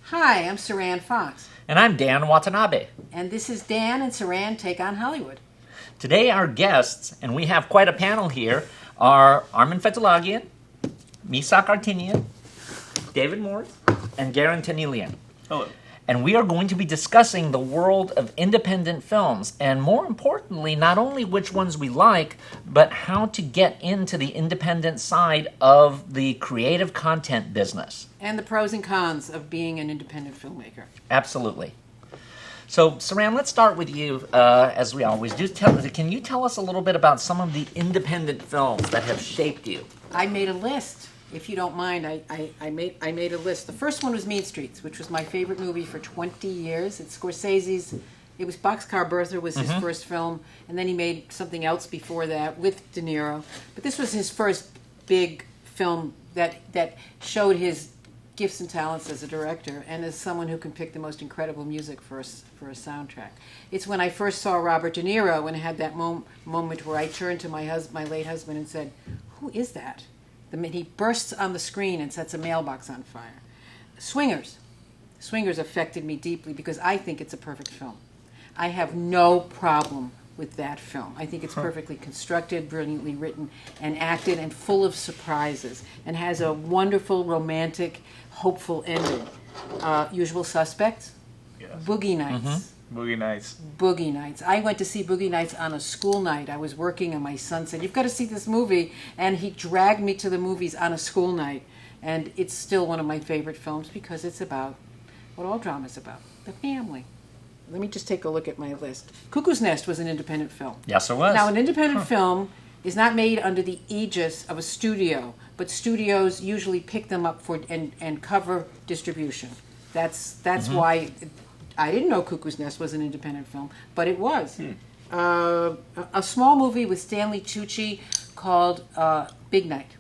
Hi, I'm Saran Fox. And I'm Dan Watanabe. And this is Dan and Saran Take on Hollywood. Today our guests, and we have quite a panel here, are Armen Missak, David Morris, and Garen. Hello. And we are going to be discussing the world of independent films, and more importantly, not only which ones we like, but how to get into the independent side of the creative content business. And the pros and cons of being an independent filmmaker. Absolutely. So, Saran, let's start with you, as we always do. Can you tell us a little bit about some of the independent films that have shaped you? I made a list. If you don't mind, I made a list. The first one was Mean Streets, which was my favorite movie for 20 years. It's Scorsese's. It was Boxcar Bertha was his first film, and then he made something else before that with De Niro. But this was his first big film that showed his gifts and talents as a director and as someone who can pick the most incredible music for a soundtrack. It's when I first saw Robert De Niro and had that moment where I turned to my late husband and said, "Who is that?" He bursts on the screen and sets a mailbox on fire. Swingers affected me deeply because I think it's a perfect film. I have no problem with that film. I think it's perfectly constructed, brilliantly written, and acted, and full of surprises, and has a wonderful, romantic, hopeful ending. Usual Suspects, Yes. Boogie Nights. Boogie Nights. Boogie Nights. I went to see Boogie Nights on a school night. I was working and my son said, "You've got to see this movie." And he dragged me to the movies on a school night. And it's still one of my favorite films because it's about what all drama's about, the family. Let me just take a look at my list. Cuckoo's Nest was an independent film. Yes, it was. Now, an independent film is not made under the aegis of a studio, but studios usually pick them up for and cover distribution. That's why I didn't know Cuckoo's Nest was an independent film, but it was. A small movie with Stanley Tucci called Big Night,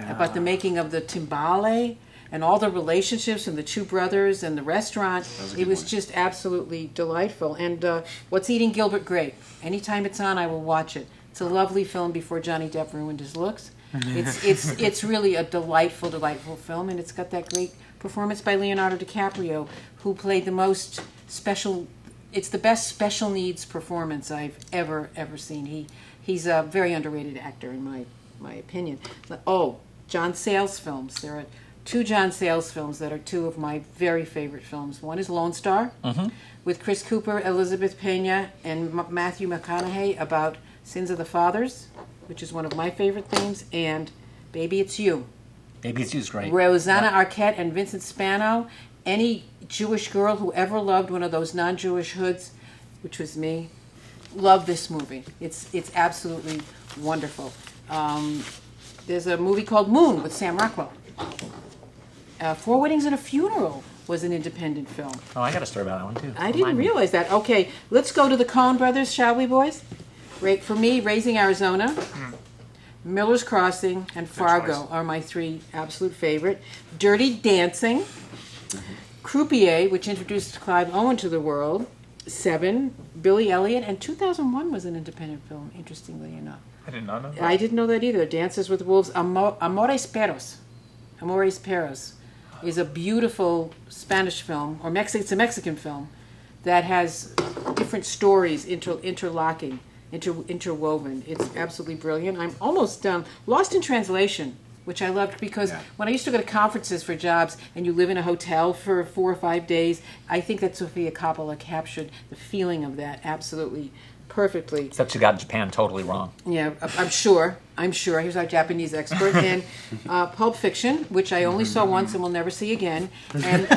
about the making of the timbale and all the relationships and the two brothers and the restaurant. It was just absolutely delightful. And What's Eating Gilbert Grape? Anytime it's on, I will watch it. It's a lovely film before Johnny Depp ruined his looks. It's really a delightful film, and it's got that great performance by Leonardo DiCaprio, who played the most special. It's the best special needs performance I've ever seen. He's a very underrated actor in my opinion. Oh, John Sayles films. There are two John Sayles films that are two of my very favorite films. One is Lone Star, with Chris Cooper, Elizabeth Pena, and Matthew McConaughey, about sins of the fathers, which is one of my favorite themes, and Baby It's You. Baby It's You's great. Rosanna Arquette and Vincent Spano. Any Jewish girl who ever loved one of those non-Jewish hoods, which was me, loved this movie. It's absolutely wonderful. There's a movie called Moon with Sam Rockwell. Four Weddings and a Funeral was an independent film. Oh, I got a story about that one, too. I didn't realize that. Okay, let's go to the Coen brothers, shall we, boys? For me, Raising Arizona, Miller's Crossing, and Fargo are my three absolute favorite. Dirty Dancing, Croupier, which introduced Clive Owen to the world, Seven, Billy Elliot, and 2001 was an independent film, interestingly enough. I did not know that. I didn't know that either. Dances with Wolves, Amores Perros is a beautiful Spanish film, or it's a Mexican film, that has different stories interwoven. It's absolutely brilliant. I'm almost done. Lost in Translation, which I loved because when I used to go to conferences for jobs and you live in a hotel for 4 or 5 days, I think that Sofia Coppola captured the feeling of that absolutely perfectly. Except you got Japan totally wrong. Yeah, I'm sure. He's our Japanese expert. And Pulp Fiction, which I only saw once and will never see again, and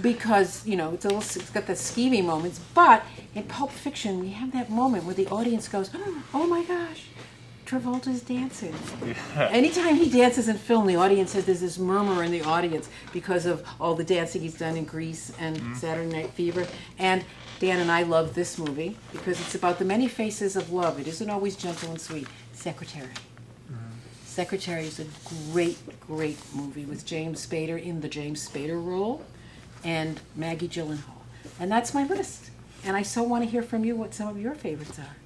because it's got the skeevy moments. But in Pulp Fiction, we have that moment where the audience goes, "Oh my gosh, Travolta's dancing." Anytime he dances in film, the audience says there's this murmur in the audience because of all the dancing he's done in Grease and Saturday Night Fever. And Dan and I love this movie because it's about the many faces of love. It isn't always gentle and sweet. Secretary. Secretary is a great movie with James Spader in the James Spader role and Maggie Gyllenhaal. And that's my list. And I so want to hear from you what some of your favorites are.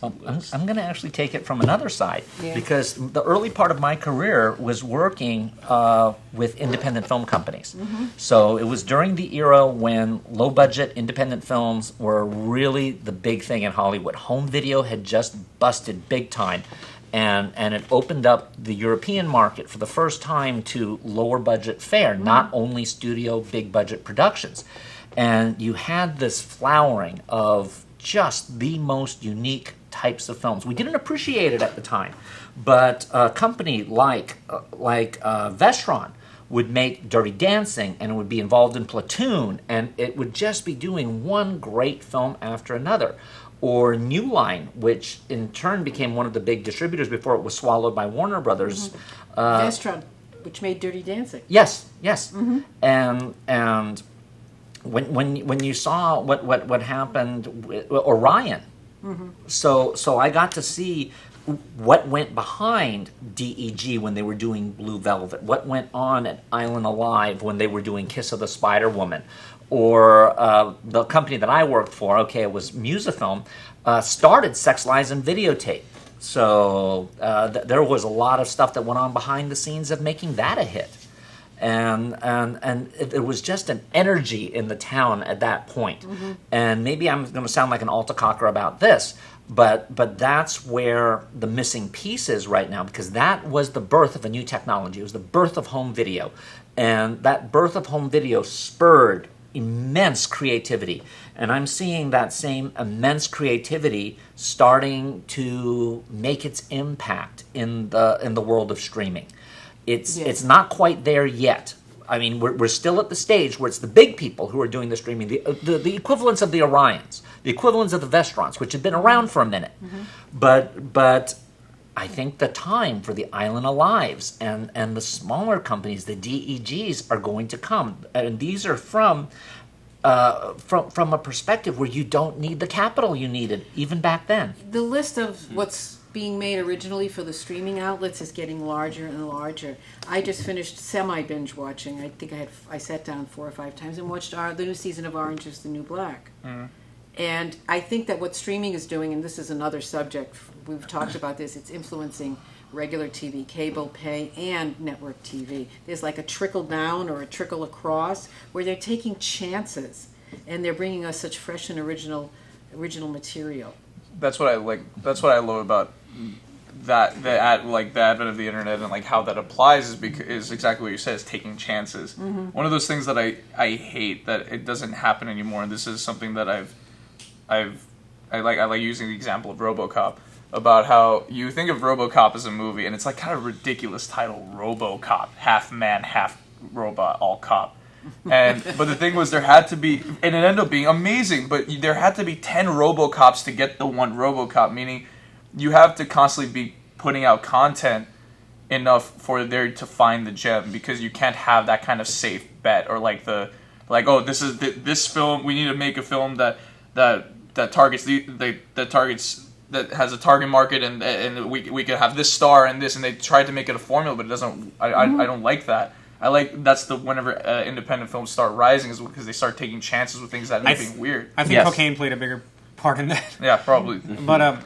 Well, I'm going to actually take it from another side Yeah. because the early part of my career was working with independent film companies. So it was during the era when low-budget independent films were really the big thing in Hollywood. Home video had just busted big time, and it opened up the European market for the first time to lower-budget fare, not only studio big-budget productions. And you had this flowering of just the most unique types of films. We didn't appreciate it at the time, but a company like Vestron would make Dirty Dancing, and it would be involved in Platoon, and it would just be doing one great film after another. Or New Line, which in turn became one of the big distributors before it was swallowed by Warner Brothers. Vestron, which made Dirty Dancing. Yes. And when you saw what happened with Orion, so I got to see what went behind DEG when they were doing Blue Velvet, what went on at Island Alive when they were doing Kiss of the Spider Woman, or the company that I worked for, it was Musafilm, started Sex, Lies, and Videotape. So there was a lot of stuff that went on behind the scenes of making that a hit. And it was just an energy in the town at that point. And maybe I'm going to sound like an altacocker about this, but that's where the missing piece is right now, because that was the birth of a new technology. It was the birth of home video. And that birth of home video spurred immense creativity. And I'm seeing that same immense creativity starting to make its impact in the world of streaming. It's not quite there yet. I mean, we're still at the stage where it's the big people who are doing the streaming, the equivalents of the Orions, the equivalents of the Vestrons, which have been around for a minute. But I think the time for the Island Alives and the smaller companies, the DEGs, are going to come. And these are from a perspective where you don't need the capital you needed, even back then. The list of what's being made originally for the streaming outlets is getting larger and larger. I just finished semi-binge watching. I think I sat down 4 or 5 times and watched the new season of Orange is the New Black. And I think that what streaming is doing, and this is another subject, we've talked about this, it's influencing regular TV, cable pay, and network TV. There's like a trickle down or a trickle across where they're taking chances and they're bringing us such fresh and original material. That's what I like. That's what I love about the advent of the internet and like how that applies is exactly what you said, is taking chances. One of those things that I hate that it doesn't happen anymore, and this is something that I like using the example of RoboCop, about how you think of RoboCop as a movie and it's like kind of ridiculous title, RoboCop, half man, half robot, all cop. But the thing was, there had to be, and it ended up being amazing, but there had to be 10 RoboCops to get the one RoboCop, meaning you have to constantly be putting out content enough for there to find the gem, because you can't have that kind of safe bet, or this film, we need to make a film that targets that has a target market, and we could have this star and this, and they tried to make it a formula, but it doesn't. I don't like that. Whenever independent films start rising, is because they start taking chances with things that end up being weird. I think cocaine played a bigger part in that. Yeah, probably. But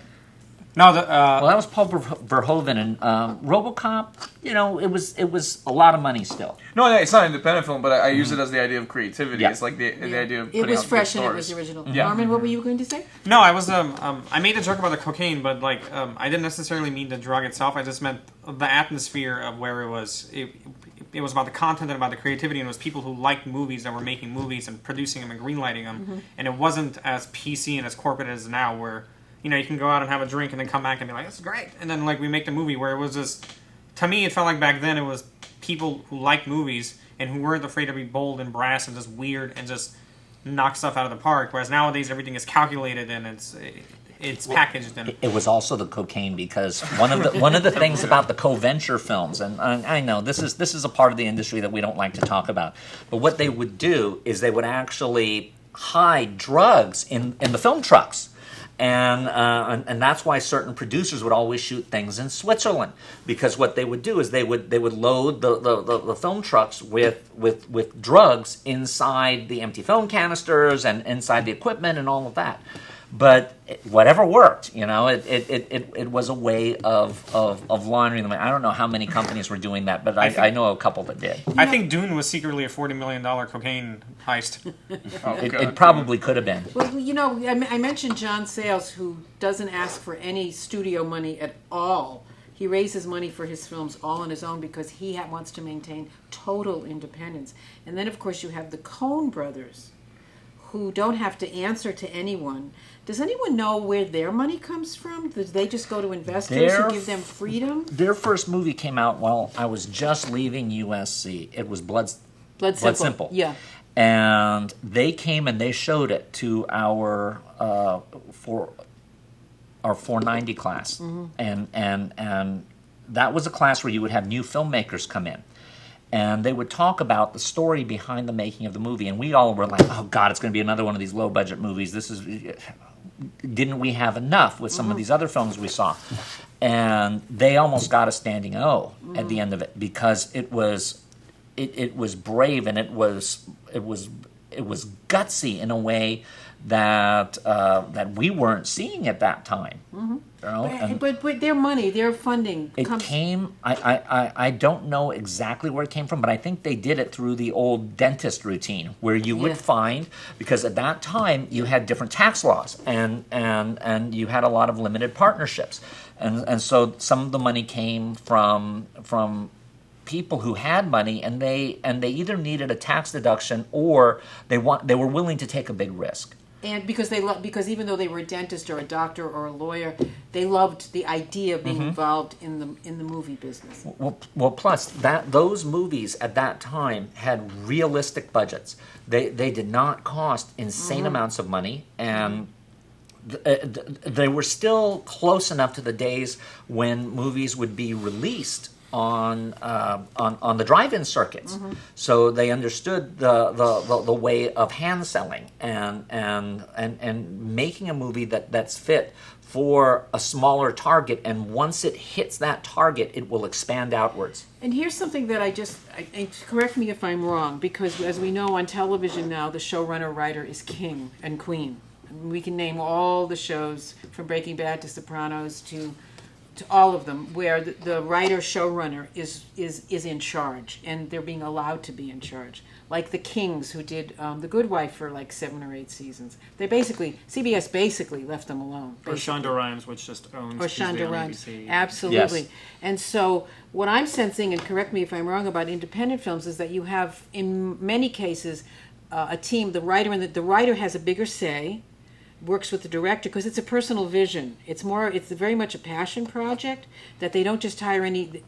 well, that was Paul Verhoeven, and RoboCop. It was a lot of money still. No, it's not an independent film, but I use it as the idea of creativity. Yeah. It's like the idea of putting It was out fresh big and it stars. was original. Yeah. Armen, what were you going to say? No, I was I made a joke about the cocaine, but I didn't necessarily mean the drug itself. I just meant the atmosphere of where it was. It was about the content and about the creativity, and it was people who liked movies that were making movies and producing them and greenlighting them. And it wasn't as PC and as corporate as now, where you can go out and have a drink and then come back and be like, "This is great," and then we make the movie. Where it was just, to me, it felt like back then it was people who liked movies and who weren't afraid to be bold and brass and just weird and just knock stuff out of the park. Whereas nowadays everything is calculated and it's packaged. And it was also the cocaine, because one of the things about the co-venture films, and I know this is a part of the industry that we don't like to talk about, but what they would do is they would actually hide drugs in the film trucks. And that's why certain producers would always shoot things in Switzerland, because what they would do is they would load the film trucks with drugs inside the empty film canisters and inside the equipment and all of that. but whatever worked, it was a way of laundering them. I don't know how many companies were doing that, but I know a couple that did. I think Dune was secretly a $40 million cocaine heist. It probably could have been. Well, I mentioned John Sayles, who doesn't ask for any studio money at all. He raises money for his films all on his own because he wants to maintain total independence. And then, of course, you have the Coen brothers, who don't have to answer to anyone. Does anyone know where their money comes from? Do they just go to investors who give them freedom? Their first movie came out while I was just leaving USC. It was Blood Simple. Yeah. And they came and they showed it to our 490 class, and that was a class where you would have new filmmakers come in, and they would talk about the story behind the making of the movie, and we all were like, "Oh God, it's going to be another one of these low budget movies. Didn't we have enough with some of these other films we saw?" And they almost got a standing O at the end of it because it was brave, and it was gutsy in a way that we weren't seeing at that time. But their money, their funding came. I don't know exactly where it came from, but I think they did it through the old dentist routine, where you would find, because at that time you had different tax laws and you had a lot of limited partnerships, and so some of the money came from people who had money, and they either needed a tax deduction or they were willing to take a big risk. And because because even though they were a dentist or a doctor or a lawyer, they loved the idea of being involved in the movie business. Well, plus those movies at that time had realistic budgets. They did not cost insane amounts of money, and they were still close enough to the days when movies would be released on the drive-in circuits, so they understood the way of hand selling and making a movie that's fit for a smaller target, and once it hits that target, it will expand outwards. And here's something that I correct me if I'm wrong, because as we know on television now, the showrunner writer is king and queen. We can name all the shows from Breaking Bad to Sopranos to all of them, where the writer showrunner is in charge, and they're being allowed to be in charge. Like the Kings, who did The Good Wife for like 7 or 8 seasons. CBS basically left them alone. Or Shonda Rhimes, which just owns Or Tuesday Shonda on Rhimes, ABC. absolutely. Yes. And so what I'm sensing, and correct me if I'm wrong about independent films, is that you have in many cases a team. The writer has a bigger say, works with the director, because it's a personal vision. It's very much a passion project, that they don't just hire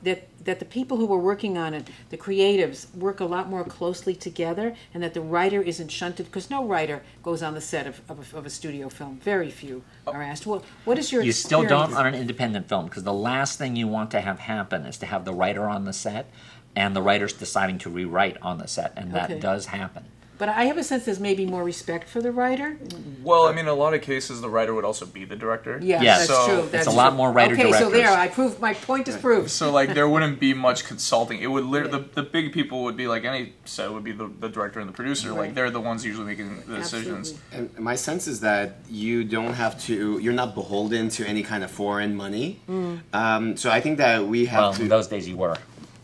that the people who are working on it, the creatives, work a lot more closely together, and that the writer isn't shunted, because no writer goes on the set of a studio film. Very few are asked. What is your You experience? still don't on an independent film, because the last thing you want to have happen is to have the writer on the set and the writer's deciding to rewrite on the set, and that does happen. But I have a sense there's maybe more respect for the writer. Well, I mean, in a lot of cases, the writer would also be the director. Yeah, Yes. that's So true. it's That's a lot true. more writer-directors. Okay, so there, my point is proved. So, like, there wouldn't be much consulting. It would the big people would be like any set would be the director and the producer. Right. Like, they're the ones usually making the decisions. Absolutely. And my sense is that you're not beholden to any kind of foreign money. So I think that we have Well, to. in those days you were.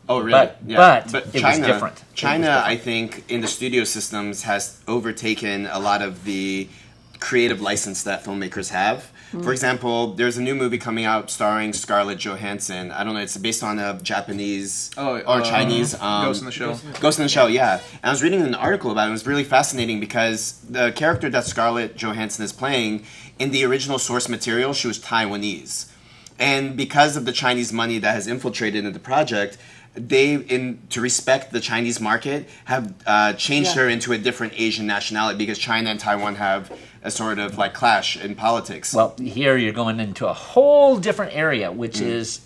Oh, really? But it was different. China, I think, in the studio systems has overtaken a lot of the creative license that filmmakers have. For example, there's a new movie coming out starring Scarlett Johansson. I don't know, it's based on a Japanese or Chinese... Ghost in the Shell. Ghost in the Shell, yeah. And I was reading an article about it. It was really fascinating because the character that Scarlett Johansson is playing, in the original source material, she was Taiwanese. And because of the Chinese money that has infiltrated into the project, to respect the Chinese market, have changed her into a different Asian nationality, because China and Taiwan have a sort of like clash in politics. Well, here you're going into a whole different area, which is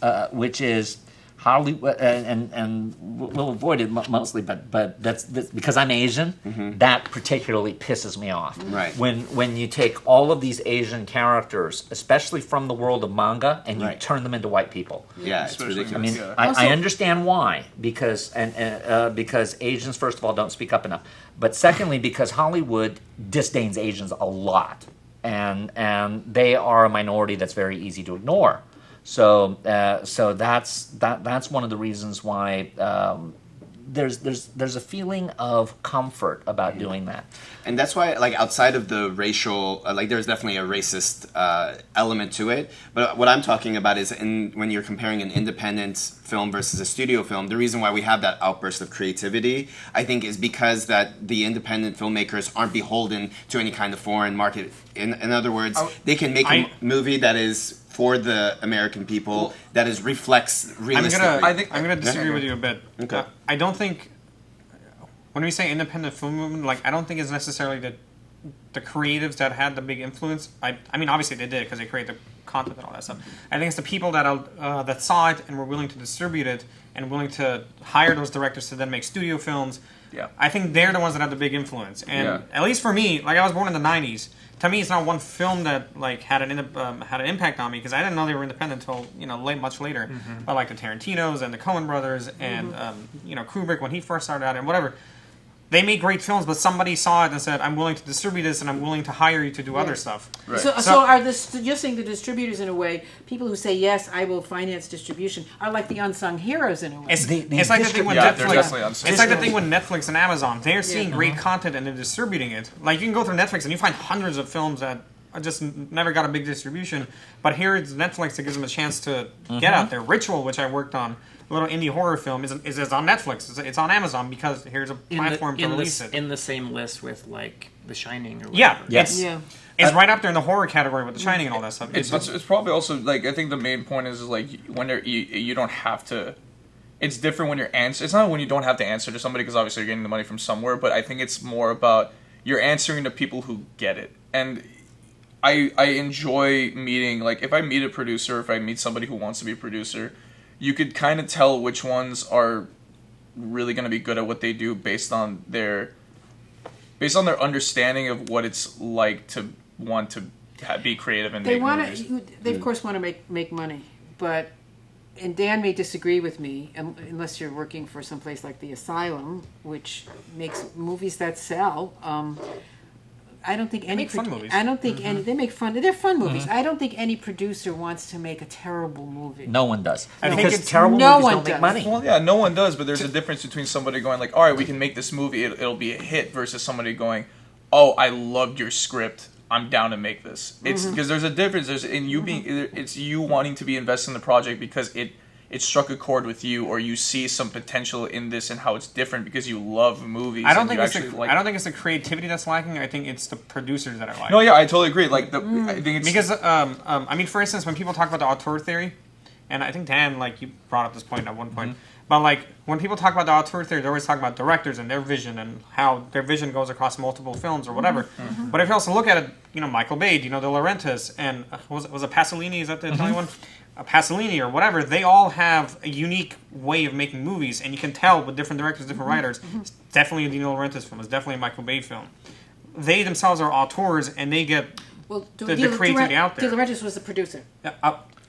Hollywood, and we'll avoid it mostly, but that's because I'm Asian. That particularly pisses me off. Right. When you take all of these Asian characters, especially from the world of manga, and you turn them into white people. Yeah, it's Especially- ridiculous. I mean, Yeah. I understand why, because Asians, first of all, don't speak up enough, but secondly, because Hollywood disdains Asians a lot, and they are a minority that's very easy to ignore. So that's one of the reasons why there's a feeling of comfort about doing that. And that's why, like, outside of the racial, like, there's definitely a racist element to it. But what I'm talking about is when you're comparing an independent film versus a studio film, the reason why we have that outburst of creativity, I think, is because that the independent filmmakers aren't beholden to any kind of foreign market. In other words, they can make a movie that is for the American people, that is reflects realistically. I'm gonna disagree with you a bit. Okay. I don't think when we say independent film movement, like, I don't think it's necessarily the creatives that had the big influence. I mean, obviously they did because they created the content and all that stuff. I think it's the people that saw it and were willing to distribute it and willing to hire those directors to then make studio films. Yeah. I think they're the ones that have the big influence. And at least for me, like, I was born in the '90s. To me, it's not one film that, like, had an impact on me, because I didn't know they were independent until, much later. But, like, the Tarantinos and the Coen brothers and Kubrick when he first started out and whatever, they made great films. But somebody saw it and said, "I'm willing to distribute this, and I'm willing to hire you to do other stuff." Right. So are you're saying the distributors, in a way, people who say yes, I will finance distribution, are like the unsung heroes in a way. It's like the thing with they're Netflix. definitely unsung. It's like the thing with Netflix and Amazon. They're seeing great content and they're distributing it. Like, you can go through Netflix and you find hundreds of films that just never got a big distribution. But here it's Netflix that gives them a chance to get out there. Ritual, which I worked on, a little indie horror film, is on Netflix. It's on Amazon because here's a platform to release it. In the same list with, like, The Shining or whatever. Yeah. Yes. It's right up there in the horror category with The Shining and all that stuff. It's probably also, like, I think the main point is like, when you don't have to. It's different when you're It's not when you don't have to answer to somebody, because obviously you're getting the money from somewhere. But I think it's more about you're answering to people who get it. And I enjoy meeting, like, if I meet a producer, if I meet somebody who wants to be a producer, you could kind of tell which ones are really going to be good at what they do based on their understanding of what it's like to want to be creative and make movies. They of course want to make money, but, and Dan may disagree with me, unless you're working for some place like the Asylum, which makes movies that sell. I don't think any make fun movies. I don't think any. They make fun. They're fun movies. I don't think any producer wants to make a terrible movie. No one does. I think Because it's- terrible no movies one don't make does. money. Well, yeah, no one does, but there's a difference between somebody going like, all right, we can make this movie, it'll be a hit, versus somebody going, oh, I loved your script, I'm down to make this. It's because there's a difference. There's in you being, it's you wanting to be invested in the project because it struck a chord with you, or you see some potential in this and how it's different because you love movies. I don't and think you it's actually like. I don't think it's the creativity that's lacking. I think it's the producers that are lacking. No, yeah, I totally agree. Like I think it's Because I mean, for instance, when people talk about the auteur theory, and I think Dan, like, you brought up this point at one point, but, like, when people talk about the auteur theory, they always talk about directors and their vision and how their vision goes across multiple films or whatever. But if you also look at it, Michael Bay, De Laurentiis, and was it Pasolini? Is that the Italian one? Pasolini or whatever, they all have a unique way of making movies, and you can tell with different directors, different writers. It's definitely a De Laurentiis film. It's definitely a Michael Bay film. They themselves are auteurs, and they get the creativity out there. De Laurentiis was the producer.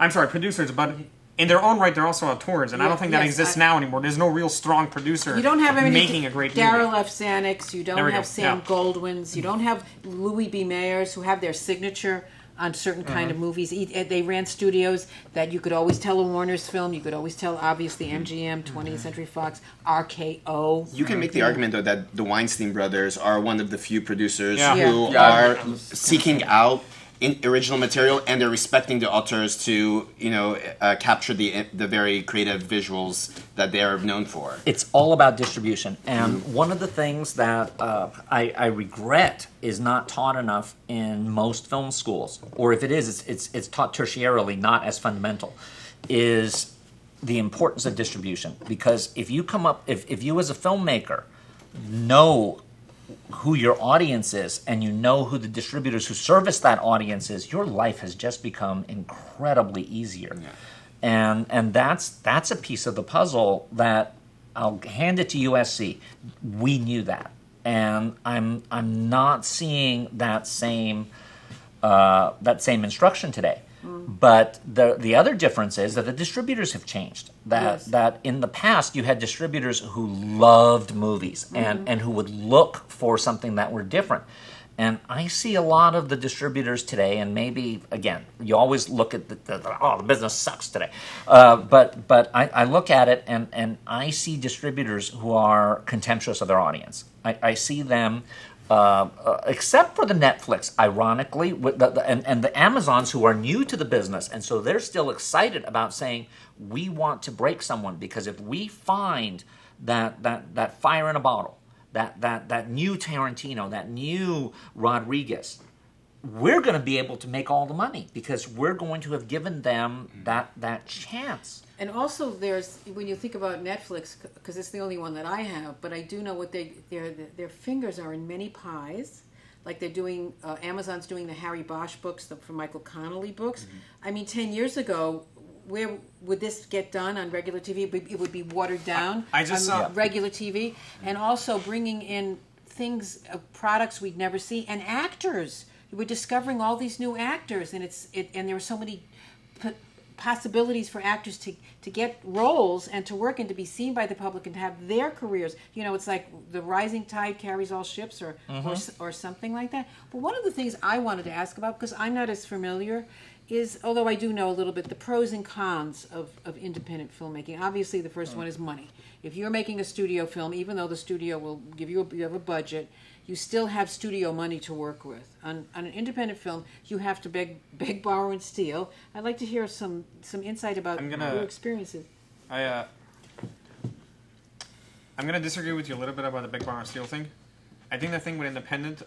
I'm sorry, producers, but in their own right, they're also auteurs, and I don't think that exists now anymore. There's no real strong producer You don't have any making a great movie. Darryl F. Zanuck, you There don't we go, have Sam yeah. Goldwyn's, you don't have Louis B. Mayers, who have their signature on certain kind of movies. They ran studios that you could always tell a Warner's film, you could always tell, obviously, MGM, 20th Century Fox, RKO. You can make the argument, though, that the Weinstein brothers are one of the few producers Yeah. who Yeah. are seeking out original material, and they're respecting the authors to, capture the very creative visuals that they are known for. It's all about distribution, and one of the things that I regret is not taught enough in most film schools, or if it is, it's taught tertiarily, not as fundamental, is the importance of distribution. Because if you if you as a filmmaker know who your audience is, and you know who the distributors who service that audience is, your life has just become incredibly easier. Yeah. And that's a piece of the puzzle that I'll hand it to USC. We knew that, and I'm not seeing that same instruction today. But the other difference is that the distributors have changed. That in the past you had distributors who loved movies and who would look for something that were different. And I see a lot of the distributors today, and maybe, again, you always look at the business sucks today. But I look at it, and I see distributors who are contemptuous of their audience. I see them, except for the Netflix, ironically, and the Amazons who are new to the business, and so they're still excited about saying, we want to break someone, because if we find that fire in a bottle, that new Tarantino, that new Rodriguez, we're going to be able to make all the money because we're going to have given them that chance. And also, there's when you think about Netflix, because it's the only one that I have, but I do know what their fingers are in many pies. Like they're doing, Amazon's doing the Harry Bosch books, the Michael Connelly books. I mean, 10 years ago, where would this get done on regular TV? It would be watered down I just on saw regular TV, and also bringing in things, products we'd never see, and actors. We're discovering all these new actors, and and there are so many possibilities for actors to get roles and to work and to be seen by the public and to have their careers. You know, it's like the rising tide carries all ships, or something like that. But one of the things I wanted to ask about, because I'm not as familiar, is, although I do know a little bit, the pros and cons of independent filmmaking. Obviously, the first one is money. If you're making a studio film, even though the studio will give you you have a budget, you still have studio money to work with. On an independent film, you have to beg, borrow, and steal. I'd like to hear some insight about your experiences. I'm gonna disagree with you a little bit about the big bar and steel thing. I think the thing with independent,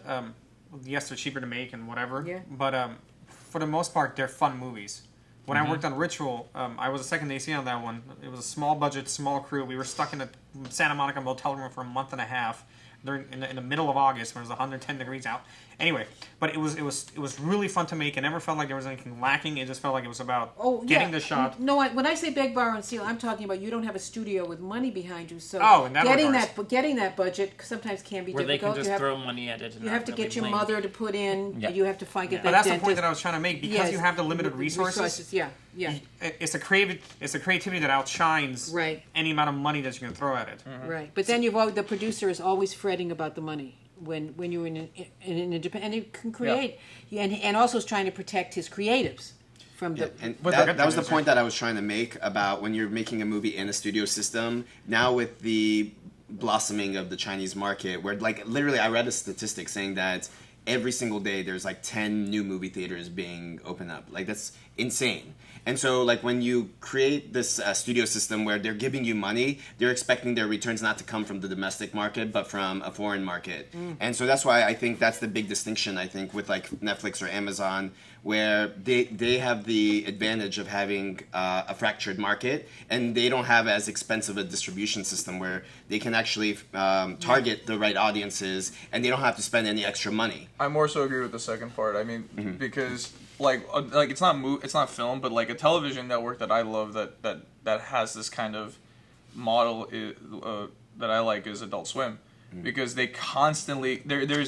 yes, they're cheaper to make and whatever. Yeah. But for the most part, they're fun movies. When I worked on Ritual, I was a second AC on that one. It was a small budget, small crew. We were stuck in a Santa Monica motel room for a month and a half in the middle of August when it was 110 degrees out. Anyway, but it was really fun to make. It never felt like there was anything lacking. It just felt like it was about getting the shot. No, when I say beg, borrow, and steal, I'm talking about you don't have a studio with money behind you. So in that getting that budget sometimes can be where difficult. They can just throw money at it. And you have to get your mother to put in. Yeah. You have to get that. But that's dentist. the point that I was trying to make, because you have the limited resources. Yeah. It's a creativity that outshines any amount of money that you can throw at it. Right, but then the producer is always fretting about the money when you're in an independent, and it can create, and also is trying to protect his creatives from the. And that was the point that I was trying to make about when you're making a movie in a studio system. Now with the blossoming of the Chinese market, where like literally I read a statistic saying that every single day there's like 10 new movie theaters being opened up. Like that's insane. And so like when you create this studio system where they're giving you money, they're expecting their returns not to come from the domestic market but from a foreign market. And so that's why I think that's the big distinction, I think, with like Netflix or Amazon, where they have the advantage of having a fractured market, and they don't have as expensive a distribution system where they can actually target the right audiences, and they don't have to spend any extra money. I more so agree with the second part. I mean, because like it's not film, but like a television network that I love that has this kind of model that I like is Adult Swim. Because they constantly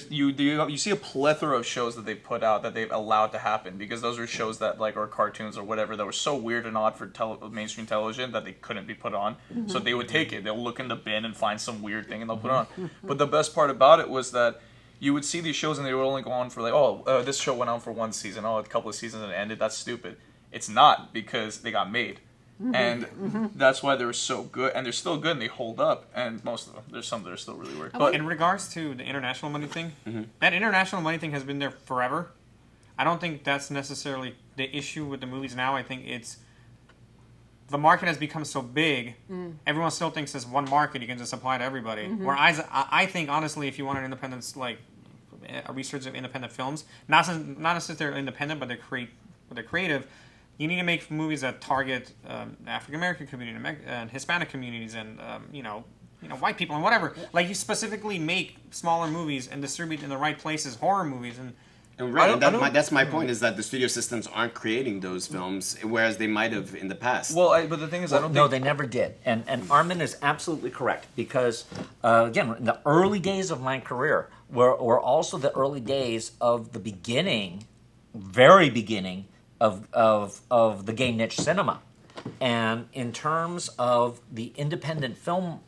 you see a plethora of shows that they put out that they've allowed to happen, because those are shows that like, or cartoons or whatever, that were so weird and odd for mainstream television that they couldn't be put on. So they would take it, they'll look in the bin and find some weird thing and they'll put it on. But the best part about it was that you would see these shows and they would only go on for like, this show went on for one season, a couple of seasons and it ended. That's stupid. It's not, because they got made. And that's why they're so good, and they're still good, and they hold up. And most of them, there's some that are still really weird. But in regards to the international money thing, that international money thing has been there forever. I don't think that's necessarily the issue with the movies now. I think it's the market has become so big. Everyone still thinks there's one market you can just apply to everybody. Whereas I think, honestly, if you want an independent, like a research of independent films, not necessarily they're independent, but they're creative. You need to make movies that target African American community and Hispanic communities and white people and whatever. Like, you specifically make smaller movies and distribute in the right places, horror movies and. That's my point, is that the studio systems aren't creating those films, whereas they might have in the past. Well, but the thing is, I don't think... No, they never did. And Armen is absolutely correct, because, again, in the early days of my career were also the early days of the beginning, very beginning, of the gay niche cinema. And in terms of the independent film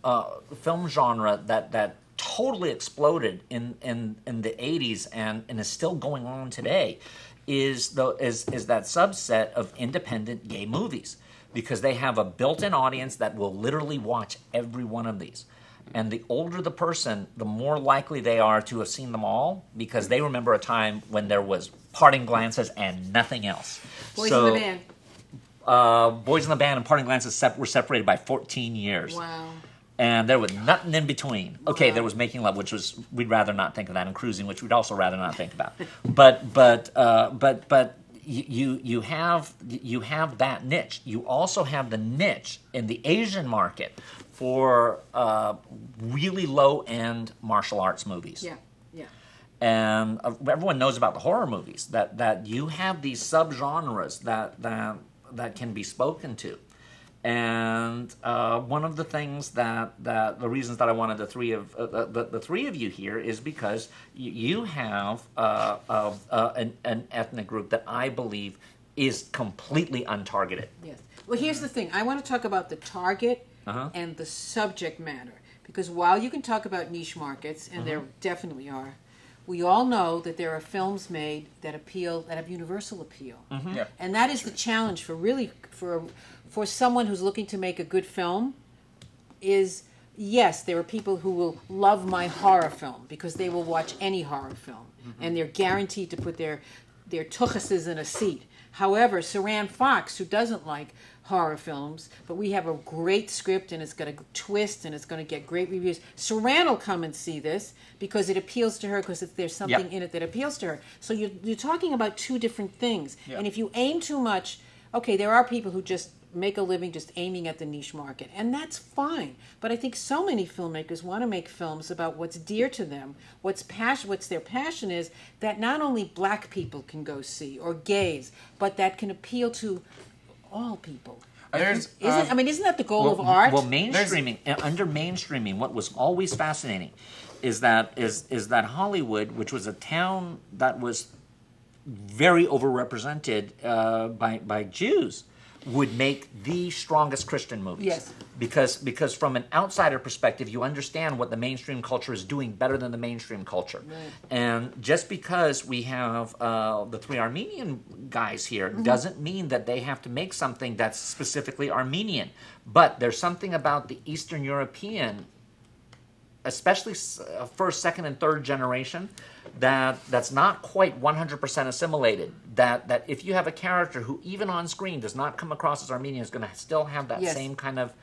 genre that totally exploded in the 80s and is still going on today is that subset of independent gay movies, because they have a built-in audience that will literally watch every one of these. And the older the person, the more likely they are to have seen them all, because they remember a time when there was parting glances and nothing else. Boys in the Band. Boys in the Band and Parting Glances were separated by 14 years. Wow. And there was nothing in between. Okay, Wow. there was Making Love, which was, we'd rather not think of that, and Cruising, which we'd also rather not think about. But you have that niche. You also have the niche in the Asian market for really low-end martial arts movies. Yeah, yeah. And everyone knows about the horror movies, that you have these subgenres that can be spoken to. And one of the things that the reasons that I wanted the three of you here is because you have an ethnic group that I believe is completely untargeted. Yes. Well, here's the thing. I want to talk about the target and the subject matter. Because while you can talk about niche markets, and there definitely are, we all know that there are films made that have universal appeal. Yeah. And that is the challenge for someone who's looking to make a good film is, yes, there are people who will love my horror film because they will watch any horror film. And they're guaranteed to put their tuchuses in a seat. However, Saran Fox, who doesn't like horror films, but we have a great script and it's got a twist and it's going to get great reviews. Saran will come and see this because it appeals to her, because there's something in it that appeals to her. So you're talking about two different things. Yeah. And if you aim too much, okay, there are people who just make a living just aiming at the niche market, and that's fine. But I think so many filmmakers want to make films about what's dear to them, what's their passion is, that not only black people can go see or gays, but that can appeal to all people. There's, Isn't that the goal of art? Well, mainstreaming, under mainstreaming, what was always fascinating is that Hollywood, which was a town that was very overrepresented by Jews, would make the strongest Christian movies. Yes. Because from an outsider perspective, you understand what the mainstream culture is doing better than the mainstream culture. Right. And just because we have the three Armenian guys here doesn't mean that they have to make something that's specifically Armenian. But there's something about the Eastern European, especially first, second, and third generation, that's not quite 100% assimilated. That if you have a character who, even on screen, does not come across as Armenian, is going to still have that Yes. same kind of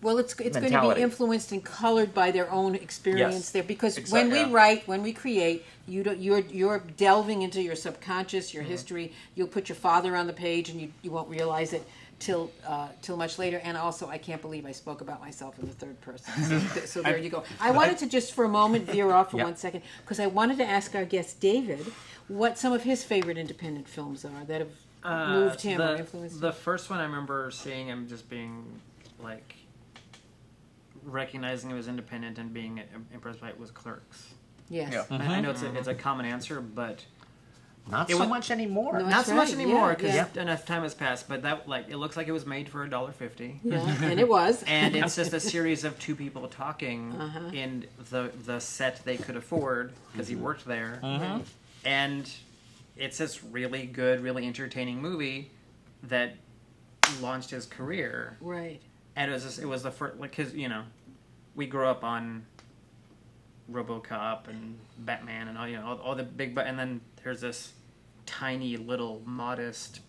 Well, it's going to be mentality. influenced and colored by their own experience Yes. there. Because Exactly, when we yeah. write, when we create, you're delving into your subconscious, your history. You'll put your father on the page, and you won't realize it till much later. And also, I can't believe I spoke about myself in the third person. So there you go. I wanted to just for a moment veer off for 1 second, because I wanted to ask our guest David what some of his favorite independent films are that have moved him or influenced him. The first one I remember seeing him just being like recognizing it was independent and being impressed by it was Clerks. Yes. Yeah. I know it's a common answer, but not It so was- much anymore. No, not That's so much right, anymore yeah, because yeah. enough time has passed. But that it looks like it was made for $1.50. Yeah, and it was. And it's just a series of two people talking Uh-huh. in the set they could afford because he worked there, and it's this really good, really entertaining movie that launched his career. Right. And it was the first, like, because we grew up on RoboCop and Batman and all the big, and then there's this tiny little modest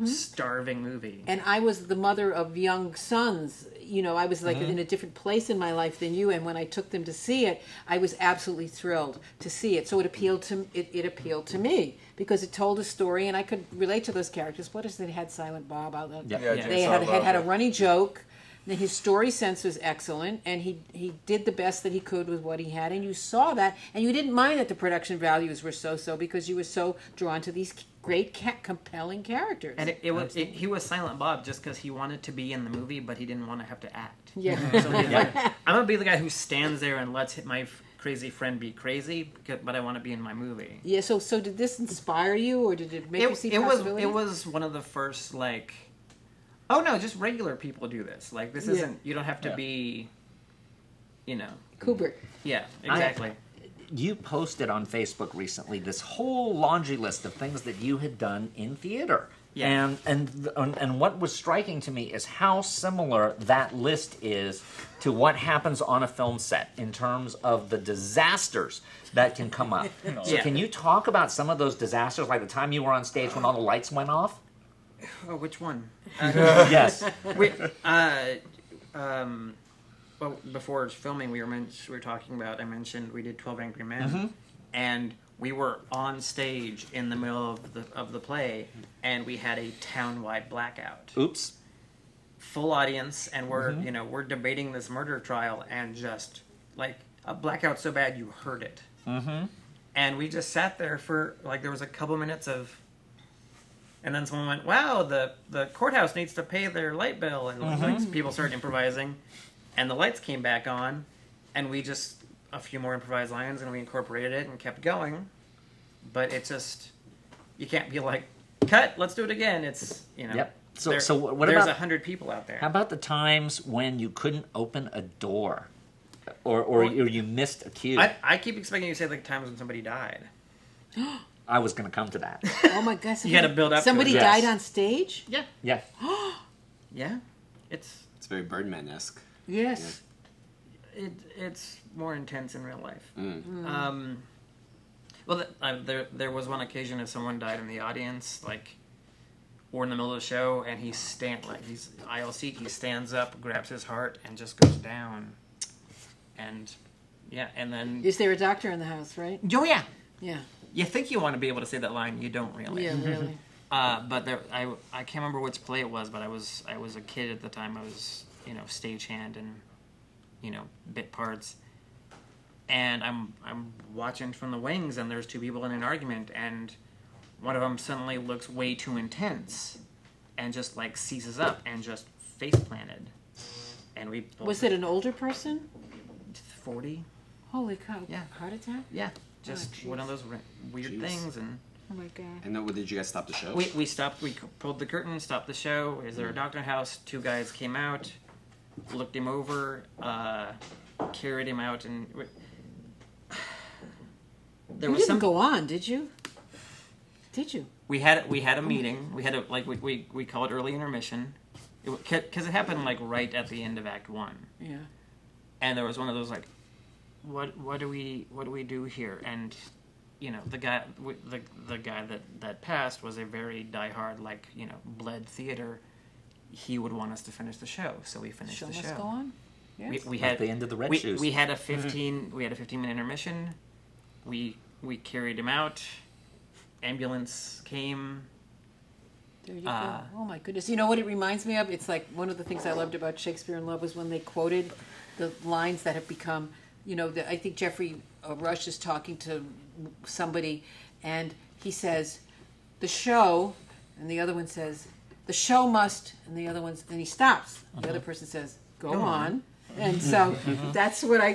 starving movie. And I was the mother of young sons. I was like in a different place in my life than you. And when I took them to see it, I was absolutely thrilled to see it. So it appealed to me because it told a story, and I could relate to those characters. What is it? It had Silent Bob out there. Yep. Yeah, Yeah. They Jigsaw had a Bob. running joke. His story sense was excellent, and he did the best that he could with what he had, and you saw that, and you didn't mind that the production values were so because you were so drawn to these great, compelling characters. And he was Silent Bob just because he wanted to be in the movie, but he didn't want to have to act. Yeah. So he's like, I'm gonna be the guy who stands there and lets my crazy friend be crazy, but I want to be in my movie. Yeah. So did this inspire you, or did it make you see possibilities? It was one of the first like, oh no, just regular people do this. Like this isn't. You don't have to Yeah. be, Kubrick. Yeah, exactly. You posted on Facebook recently this whole laundry list of things that you had done in theater. Yeah. And what was striking to me is how similar that list is to what happens on a film set in terms of the disasters that can come up. So Yeah. can you talk about some of those disasters, like the time you were on stage when all the lights went off? Oh, which one? Yes. We, well, before filming, we were talking about. I mentioned we did 12 Angry Men, and we were on stage in the middle of the play, and we had a town-wide blackout. Oops. Full audience, and we're debating this murder trial, and just like a blackout so bad you heard it. And we just sat there for like there was a couple minutes of. And then someone went, "Wow, the courthouse needs to pay their light bill," and like, people started improvising, and the lights came back on, and we just a few more improvised lines, and we incorporated it and kept going. But it just you can't be like, "Cut, let's do it again." It's Yep. So there- so what there's about 100 people out there. how about the times when you couldn't open a door, or you missed a cue? I keep expecting you to say like times when somebody died. I was going to come to that. Oh my God! You gotta build up to Somebody it. Yes. died on stage. Yeah, Yeah. yeah, it's It's very Birdman-esque. Yes. it's more intense in real life. Well, there was one occasion if someone died in the audience, like, or in the middle of the show, and he's aisle seat, he stands up, grabs his heart, and just goes down, and and then Is there a doctor in the house? Right. oh yeah, Yeah. you think you want to be able to say that line, you don't really. Yeah. Really. But I can't remember which play it was, but I was a kid at the time. I was stagehand and bit parts, and I'm watching from the wings, and there's two people in an argument, and one of them suddenly looks way too intense, and just like seizes up and just face planted, and we both Was it an older person? 40? Holy cow! Yeah. Heart attack? Yeah, just jeez. one of those weird Jeez. things and. Oh my God. And then, did you guys stop the show? We stopped. We pulled the curtain, stopped the show. Is there a doctor in the house? Two guys came out, looked him over, carried him out, and there You was didn't some. go on, did you? Did you? We had a meeting. We had a we call it early intermission, because it happened like right at the end of Act 1, Yeah. and there was one of those like, what do we do here? And the guy that passed was a very diehard, like, bled theater. He would want us to finish the show, so we finished Show the show. must go on. Yes. We Like had the end of the Red we, Shoes. we had a 15-minute intermission. We carried him out. Ambulance came. There you go. Oh my goodness. You know what it reminds me of? It's like one of the things I loved about Shakespeare in Love was when they quoted the lines that have become, I think Jeffrey Rush is talking to somebody and he says, the show, and the other one says, the show must, and the other one's, and he stops. The other person says, go on. And so that's what I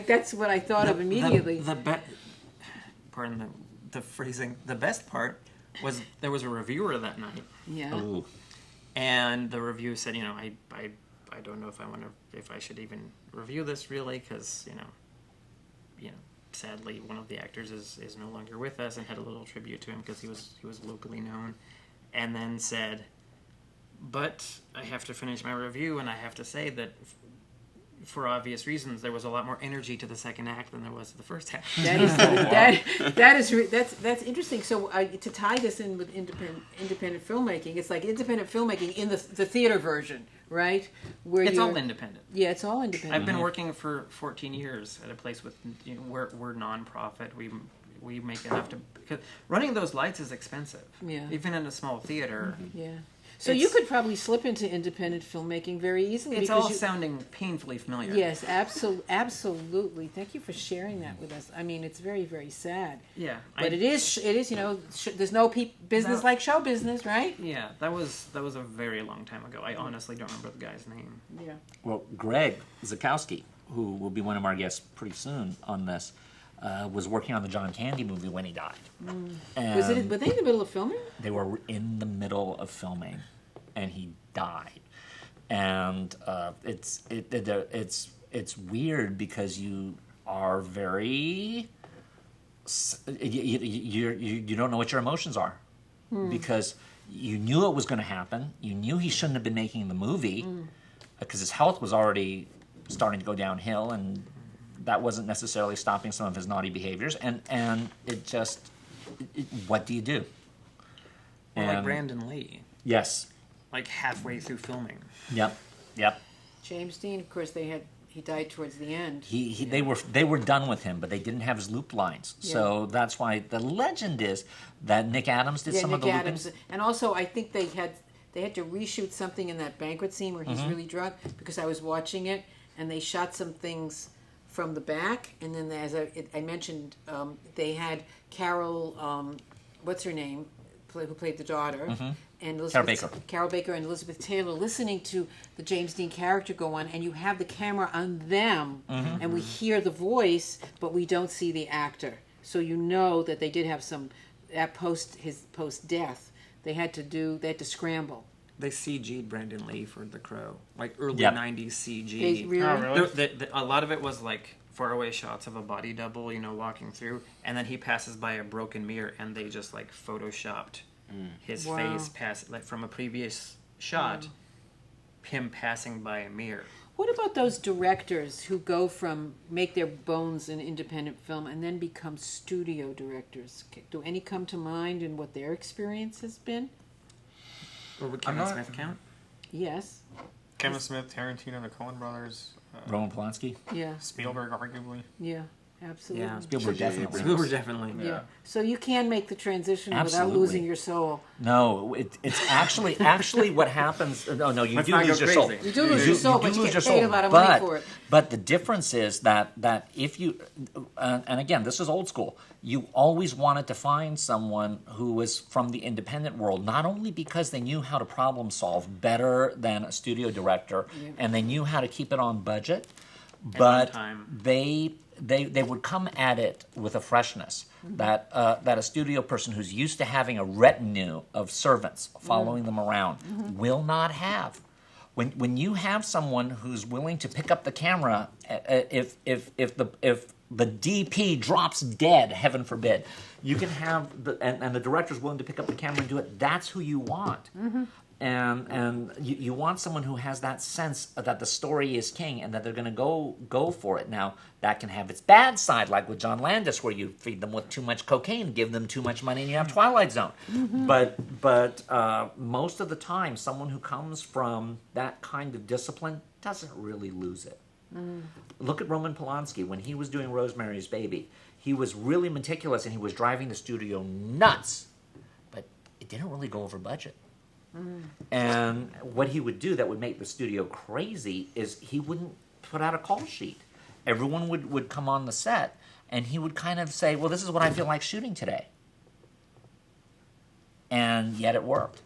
thought of immediately. Pardon the phrasing. The best part was there was a reviewer that night, Yeah. Ooh. and the review said, I don't know if I should even review this really, because sadly one of the actors is no longer with us, and had a little tribute to him because he was locally known, and then said, but I have to finish my review, and I have to say that for obvious reasons, there was a lot more energy to the second act than there was to the first act. That's interesting. So to tie this in with independent filmmaking, it's like independent filmmaking in the theater version, right? Where It's all independent. Yeah, it's all independent. I've been working for 14 years at a place with we're nonprofit. We make enough to, because running those lights is expensive. Yeah. Even in a small theater. Yeah. So you could probably slip into independent filmmaking very easily. It's because all sounding painfully familiar. Yes, absolutely. Thank you for sharing that with us. I mean, it's very, very sad. Yeah. But it is. There's no business like show business, right? Yeah, that was a very long time ago. I honestly don't remember the guy's name. Yeah. Well, Greg Zakowski, who will be one of our guests pretty soon on this, was working on the John Candy movie when he died. And Were they in the middle of filming? they were in the middle of filming, and he died. And it's weird because are very. You don't know what your emotions are because you knew it was going to happen. You knew he shouldn't have been making the movie because his health was already starting to go downhill, and that wasn't necessarily stopping some of his naughty behaviors. And it just, what do you do? Well, like And- Brandon Lee, Yes. like halfway through filming. Yep. Yep. James Dean, of course, he died towards the end. They were done with him, but they didn't have his loop lines. So that's why the legend is that Nick Adams did some Nick of the Adams, looping. and also I think they had to reshoot something in that banquet scene where he's really drunk, because I was watching it, and they shot some things from the back, and then as I mentioned, they had Carol, what's her name, who played the daughter, and Carol Baker and Elizabeth Taylor listening to the James Dean character go on, and you have the camera on them, and we hear the voice, but we don't see the actor. So you know that they did have some his post death. They had to scramble. They CG'd Brandon Lee for The Crow, like early Yep. 90s CG. They really, Oh, really? A lot of it was like faraway shots of a body double, walking through, and then he passes by a broken mirror, and they just like photoshopped his Wow. face like from a previous shot, him passing by a mirror. What about those directors who go from make their bones in independent film and then become studio directors? Do any come to mind in what their experience has been? Or would Kevin Smith count? Yes. Kevin Smith, Tarantino, the Coen brothers, Roman Polanski. Yeah. Spielberg, arguably. Yeah. Absolutely. Yeah, Spielberg definitely. Spielberg definitely. Yeah. So you can make the transition Absolutely. without losing your soul. No, it's actually what happens. No, you Let's do not lose go your soul. crazy. You do lose your soul, but do you lose get your paid soul. a lot of money for it. But the difference is that if you, and again, this is old school. You always wanted to find someone who was from the independent world, not only because they knew how to problem solve better than a studio director, and they knew how to keep it on budget, but time. they would come at it with a freshness that a studio person who's used to having a retinue of servants following them around will not have. When you have someone who's willing to pick up the camera, if the DP drops dead, heaven forbid, you can have and the director's willing to pick up the camera and do it. That's who you want. And you want someone who has that sense that the story is king and that they're going to go for it. Now, that can have its bad side, like with John Landis, where you feed them with too much cocaine, give them too much money, and you have Twilight Zone. But most of the time, someone who comes from that kind of discipline doesn't really lose it. Look at Roman Polanski. When he was doing Rosemary's Baby, he was really meticulous and he was driving the studio nuts, but it didn't really go over budget. And what he would do that would make the studio crazy is he wouldn't put out a call sheet. Everyone would come on the set, and he would kind of say, well, this is what I feel like shooting today. And yet it worked.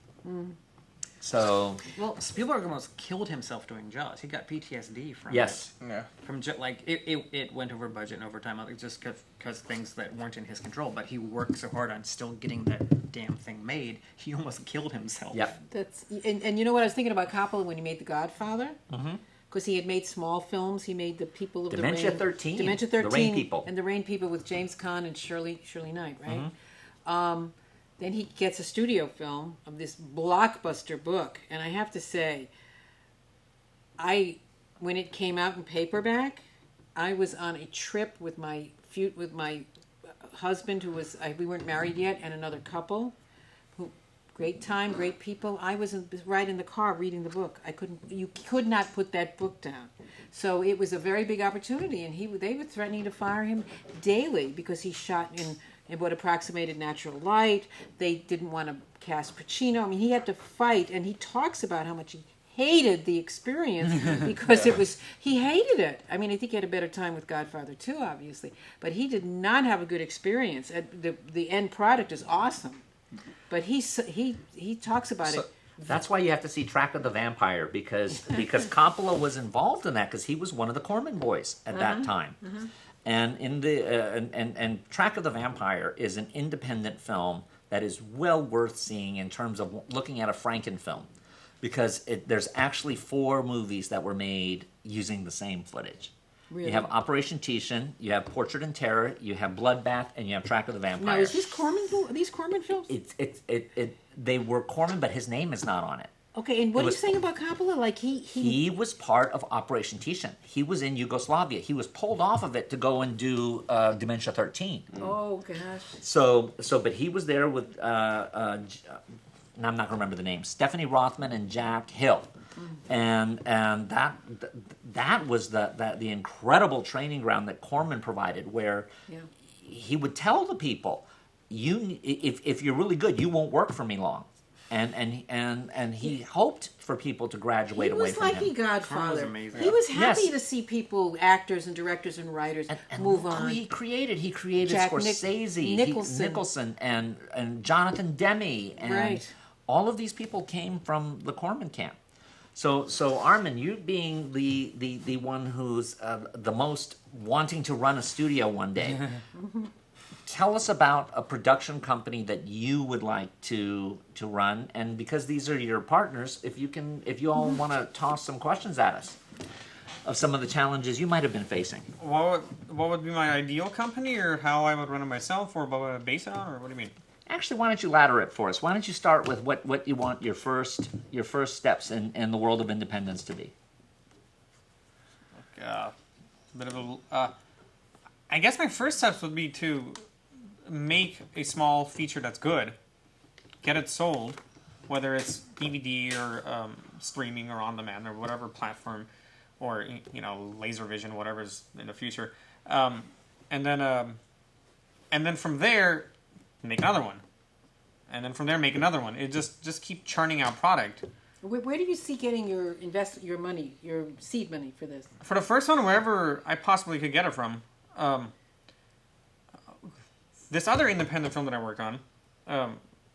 So, Well, Spielberg almost killed himself doing Jaws. He got PTSD from yes. it. Yeah. From it went over budget and over time, just because things that weren't in his control. But he worked so hard on still getting that damn thing made, he almost killed himself. Yep. That's and you know what I was thinking about Coppola when he made The Godfather? Because he had made small films. He made The People of Dementia the Rain. 13. Dementia The 13. Rain People. And The Rain People with James Caan and Shirley Knight, right? Then he gets a studio film of this blockbuster book. And I have to say, when it came out in paperback, I was on a trip with my husband, we weren't married yet, and another couple. Great time, great people. I was right in the car reading the book. You could not put that book down. So it was a very big opportunity, and they were threatening to fire him daily because he shot in what approximated natural light. They didn't want to cast Pacino. I mean, he had to fight, and he talks about how much he hated the experience because he hated it. I mean, I think he had a better time with Godfather 2, obviously, but he did not have a good experience. The end product is awesome. But he talks about it. That's why you have to see Track of the Vampire, because Coppola was involved in that because he was one of the Corman boys at that time. And in the Track of the Vampire is an independent film that is well worth seeing in terms of looking at a Franken film, because there's actually 4 movies that were made using the same footage. Really? You have Operation Tishan, you have Portrait and Terror, you have Bloodbath, and you have Track of the Vampire. Now, is this are these Corman films? They were Corman, but his name is not on it. Okay, and what It are was- you saying about Coppola? Like He was part of Operation Tishan. He was in Yugoslavia. He was pulled off of it to go and do Dementia 13. Oh gosh. But he was there with, and I'm not going to remember the name, Stephanie Rothman and Jack Hill. And that was the incredible training ground that Corman provided, where he would tell the people, if you're really good, you won't work for me long. And he hoped for people to graduate away from him. He was like the Godfather. Corman was amazing. He was happy Yes. to see people, actors and directors and writers, And move look who on. he created. He created Jack Scorsese, Nicholson. and Jonathan Demme, and Right. all of these people came from the Corman camp. So Armen, you being the one who's the most wanting to run a studio one day, tell us about a production company that you would like to run, and because these are your partners, if you all want to toss some questions at us of some of the challenges you might have been facing. What would be my ideal company, or how I would run it myself, or what would I base it on, or what do you mean? Actually, why don't you ladder it for us? Why don't you start with what you want your first steps in the world of independence to be? A bit of a. I guess my first steps would be to make a small feature that's good, get it sold, whether it's DVD or streaming or on demand or whatever platform, or LaserVision, whatever's in the future, and then from there make another one, and then from there make another one. It just keep churning out product. Where do you see getting your money, your seed money for this? For the first one, wherever I possibly could get it from. This other independent film that I worked on,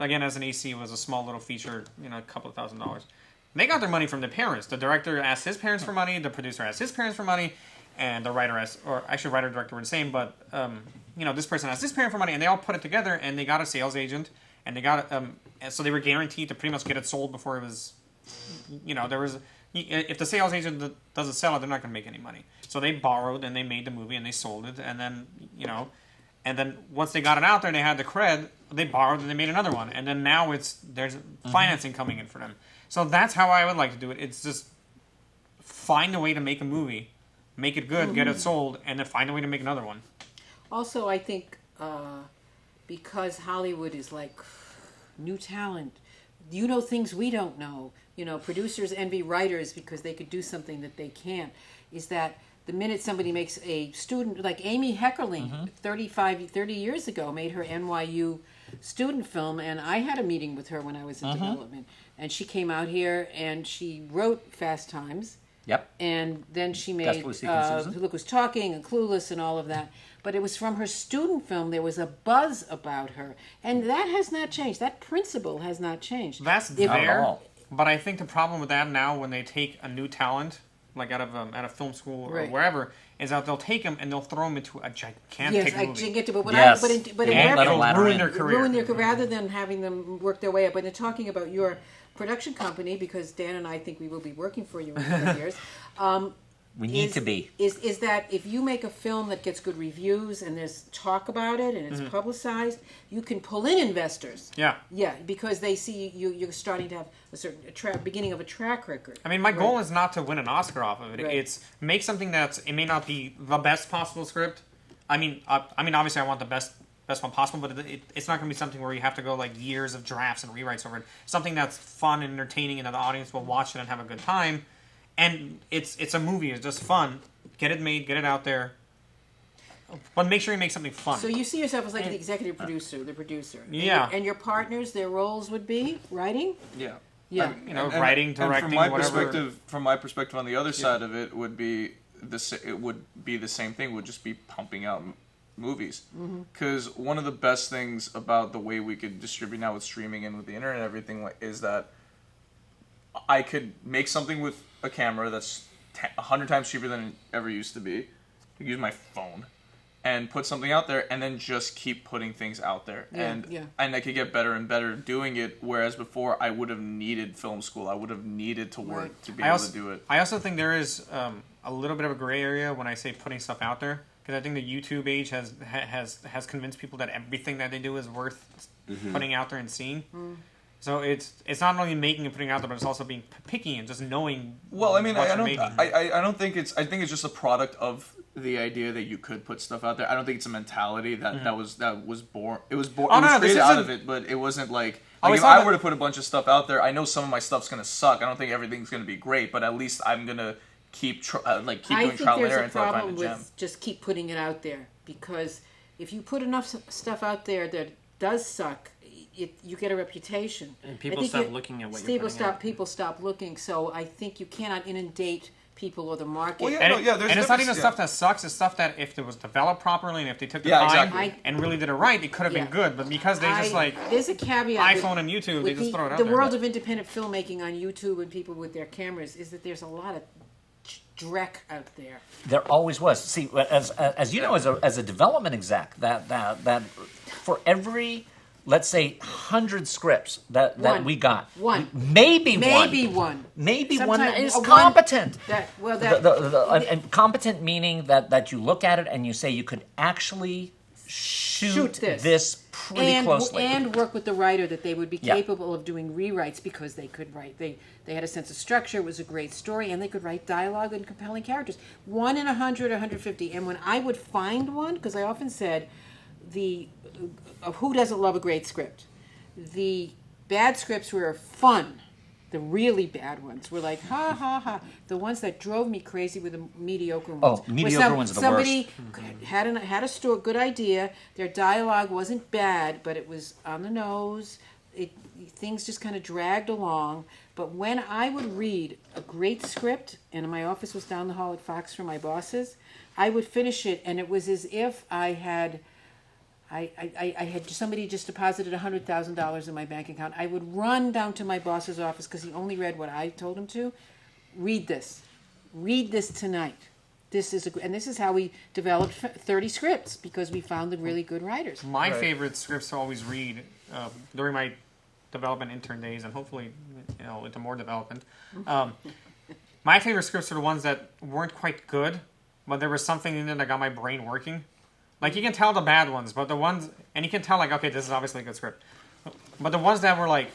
again as an AC, was a small little feature, a couple of $1,000s. They got their money from the parents. The director asked his parents for money, the producer asked his parents for money, and the writer asked, or actually writer and director were the same, but this person asked this parent for money, and they all put it together, and they got a sales agent, and they got and so they were guaranteed to pretty much get it sold before it was, there was. If the sales agent doesn't sell it, they're not going to make any money. So they borrowed and they made the movie and they sold it, and then and then once they got it out there, they had the cred. They borrowed and they made another one, and then now there's financing coming in for them. So that's how I would like to do it. It's just find a way to make a movie, make it good, get it sold, and then find a way to make another one. Also, I think because Hollywood is like new talent, things we don't know. Producers envy writers because they could do something that they can't. Is that the minute somebody makes a student, like Amy Heckerling, 30 years ago, made her NYU student film, and I had a meeting with her when I was in development, and she came out here and she wrote Fast Times. Yep. And then she made Desperately Seeking Susan. Look Who's Talking and Clueless and all of that. But it was from her student film. There was a buzz about her. And that has not changed. That principle has not changed. That's Not at there, all. but I think the problem with that now, when they take a new talent, like out of film school or Right. wherever, is that they'll take them and they'll throw them into a gigantic Yes, I movie. get to, but when Yes. but in They won't let reference- them ladder ruin in. their career. ruin their rather than having them work their way up. But in talking about your production company, because Dan and I think we will be working for you in a few years. We need to be. Is that if you make a film that gets good reviews and there's talk about it and it's publicized, you can pull in investors. Yeah. Yeah, because they see you're starting to have a certain beginning of a track record. I mean, my goal is not to win an Oscar off of it. Right. It's make something it may not be the best possible script. I mean, obviously, I want the best one possible, but it's not going to be something where you have to go like years of drafts and rewrites over it. Something that's fun and entertaining, and that the audience will watch it and have a good time. And it's a movie. It's just fun. Get it made. Get it out there. But make sure you make something fun. So you see yourself as like the executive producer, the producer. Yeah. And your partners, their roles would be writing. Yeah. Yeah. Writing, and directing, from my whatever. from my perspective, on the other side of it would be the same thing. Would just be pumping out movies. Because one of the best things about the way we could distribute now with streaming and with the internet and everything is that I could make something with a camera that's 100 times cheaper than it ever used to be. I could use my phone and put something out there, and then just keep putting things out there. And I could get better and better doing it, whereas before I would have needed film school. I would have needed to work to be able to do it. I also think there is a little bit of a gray area when I say putting stuff out there, because I think the YouTube age has convinced people that everything that they do is worth putting out there and seeing. So it's not only making and putting it out there, but it's also being picky and just knowing. Well, I mean, what I you're don't. making. I don't think it's. I think it's just a product of the idea that you could put stuff out there. I don't think it's a mentality that was born. It was born. Oh, it was no, this created out isn't- of it, but it wasn't like. Oh, Like it's if not I that- were to put a bunch of stuff out there, I know some of my stuff's gonna suck. I don't think everything's gonna be great, but at least I'm gonna keep I doing think trial and there's error a until I find problem a gem. with just keep putting it out there, because if you put enough stuff out there that does suck, you get a reputation. And I people think stop looking at what you're putting out. People stop looking. So I think you cannot inundate people or the market. Well, yeah, And, no, yeah, there's and it's not difference, even stuff that sucks. It's stuff that if it was developed properly and if they took the Yeah, time exactly. and really did it right, it could have been good. But because they just there's a caveat. iPhone and YouTube, they just throw it out the there. world of independent filmmaking on YouTube and people with their cameras is that there's a lot of dreck out there. There always was. See, as you know, as a development exec, that for every, let's say, 100 scripts that One. we got, One. maybe one. one Sometimes that is one- competent. And competent meaning that you look at it and you say you could actually shoot this. pretty closely. And work with the writer that they would be Yeah. capable of doing rewrites because they could write. They had a sense of structure. It was a great story, and they could write dialogue and compelling characters. 1 in 100, 150. And when I would find one, because I often said, who doesn't love a great script? The bad scripts were fun. The really bad ones were like, ha, ha, ha. The ones that drove me crazy were the mediocre ones. Oh, mediocre ones are the Somebody had a good idea. Their dialogue wasn't bad, but it was on the nose. Things just kind of dragged along. But when I would read a great script, and my office was down the hall at Fox for my bosses, I would finish it, and it was as if I had somebody just deposited $100,000 in my bank account. I would run down to my boss's office because he only read what I told him to. Read this tonight. This is how we developed 30 scripts, because we found the really good writers. My favorite scripts to always read during my development intern days, and hopefully, into more development. My favorite scripts are the ones that weren't quite good, but there was something in it that got my brain working. Like, you can tell the bad ones, but the ones, and you can tell, like, okay, this is obviously a good script. But the ones that were like,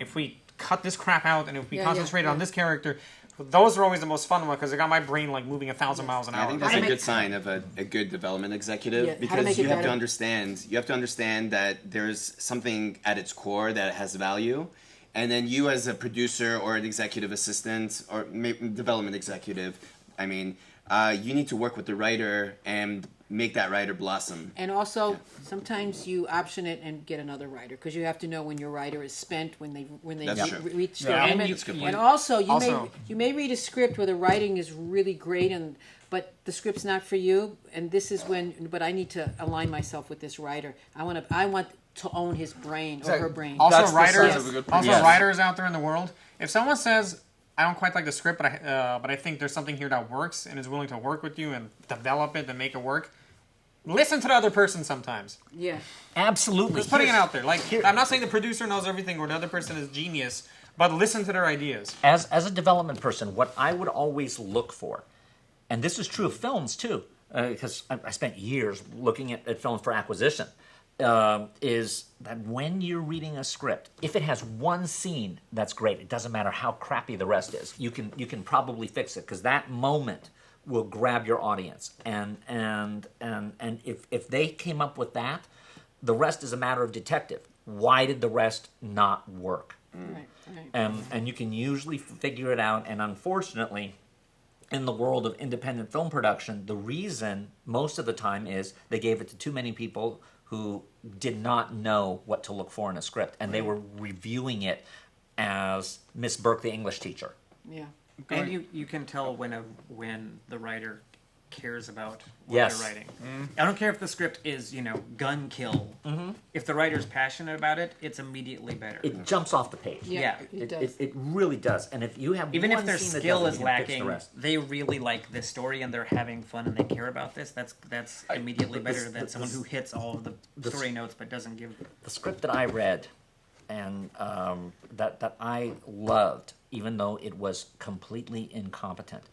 if we cut this crap out and if we concentrated on this character, those are always the most fun ones because it got my brain like moving 1,000 miles an hour. I think that's a good sign of a good development executive, because you have to understand that there's something at its core that has value, and then you as a producer or an executive assistant or development executive, you need to work with the writer and make that writer blossom. And also, sometimes you option it and get another writer, because you have to know when your writer is spent, when they That's true. reach Yeah, their and limit. that's a good And point. also, Also- you may read a script where the writing is really great, but the script's not for you. And this is but I need to align myself with this writer. I want to own his brain or her brain. Also, That's the writers, sense of a good also producer. writers out there in the world. If someone says, "I don't quite like the script, but I think there's something here that works," and is willing to work with you and develop it and make it work, listen to the other person sometimes. Yeah. Absolutely. Just putting it out there. Like, I'm not saying the producer knows everything or the other person is genius, but listen to their ideas. As a development person, what I would always look for, and this is true of films too, because I spent years looking at films for acquisition, is that when you're reading a script, if it has one scene that's great, it doesn't matter how crappy the rest is. You can probably fix it, because that moment will grab your audience, and if they came up with that, the rest is a matter of detective. Why did the rest not work? Right. And you can usually figure it out. And unfortunately, in the world of independent film production, the reason most of the time is they gave it to too many people who did not know what to look for in a script, and they were reviewing it as Miss Burke, the English teacher. Yeah. And you can tell when the writer cares about what Yes. they're writing. I don't care if the script is, gun kill. If the writer's passionate about it, it's immediately better. It jumps off the page. Yeah. It does. It really does. And if you have Even one if their scene that skill doesn't, is you can fix lacking, the rest. they really like this story and they're having fun and they care about this. That's immediately better than someone who hits all of the story notes but doesn't give. The script that I read and that I loved even though it was completely incompetent,